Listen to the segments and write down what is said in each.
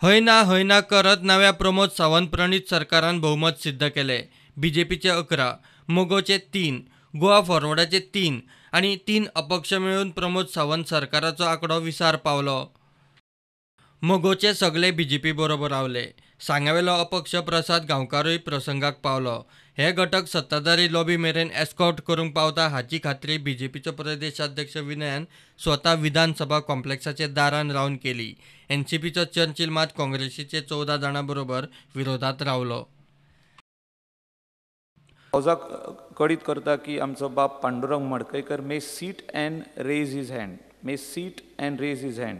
हय ना करत नव्या प्रमोद सावंत प्रणीत सरकारान बहुमत सिद्ध केले। बीजेपीचे 11, मोगोचे 3, गोवा फॉरवर्डाचे 3 आणि 3 अपक्ष मिळून प्रमोद सावंत सरकाराचो आंकडो 20 पावलो। मोगोचे सगळे बीजेपी बरोबर रावले। सांगावेलो अपक्ष प्रसाद गांवकारूय प्रसंगाक पावलो। हे घटक सत्ताधारी लॉबी मेरेन एस्कॉर्ट करूंक पावता हाची खात्री बीजेपीचो प्रदेशाध्यक्ष विनयान स्वता विधानसभा कॉम्प्लेक्साचे दारान रावन केली। एनसीपीचो चर्चिल मात काँग्रेसीचे 14 जाणां बरोबर विरोधात रावलो। हाऊसाक कळीत करता की आमचो बाप Pandurang Madkaikar may sit and raise his hand.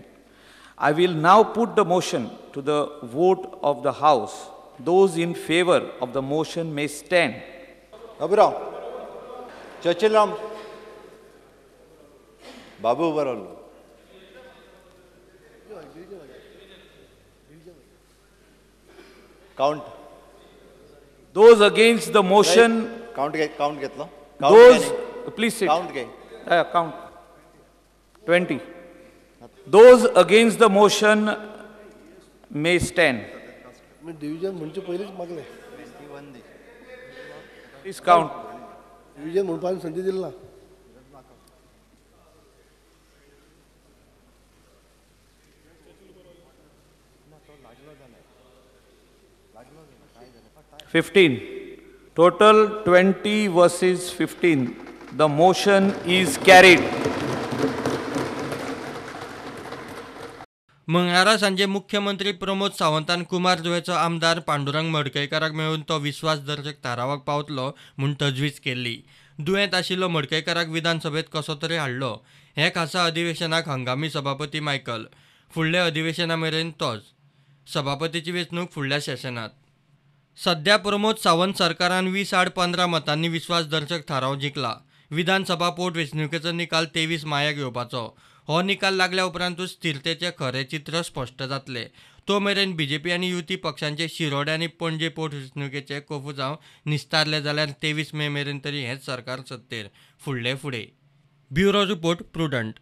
I will now put the motion to the vote of the House. Those in favor of the motion may stand. Abhirav, Churchill Ram, Babu Baral. Count. Those against the motion. Count getlo. Those, please sit. Count. 20. Those against the motion may stand. Division म्हणजे पहिलेच मागले. Please count. Division म्हणून संधी दिली ना. Total 20 versus 15. The motion is carried. मंगळारा सांजे मुख्यमंत्री प्रमोद सावंतान कुमार जुवेचो आमदार पांडुरंग मडकयकाराक मेळून तो विश्वासदर्शक थारावाक पावतलो म्हूण तजवीज केल्ली। दुयेंत आशिल्लो मडकयकाराक विधानसभेत कसो तरी हाडलो। हे खासा अधिवेशनाक हंगामी सभापती मायकल। फुडल्या अधिवेशना मेरेन तोच। सभापतीची वेंचणूक फुडल्या सेशनात। सध्या प्रमोद सावंत सरकारान 20 आड 15 मतांनी विश्वासदर्शक थाराव जिखला। विधानसभा पोटवेंचणुकेचो निकाल 23 मायाक येवपाचो। हो निकाल लागल्या उपरांतूच स्थिरतेचे खरे चित्र स्पश्ट जातले। तो मेरेन बीजेपी आनी युती पक्षांचे शिरोडे आनी पणजे पोटवेंचणुकेचे कोफूजांव निस्तारले जाल्यार 23 मे मेरेन तरी हेच सरकार सत्तेर फुडले फुडें। Bureau report prudent.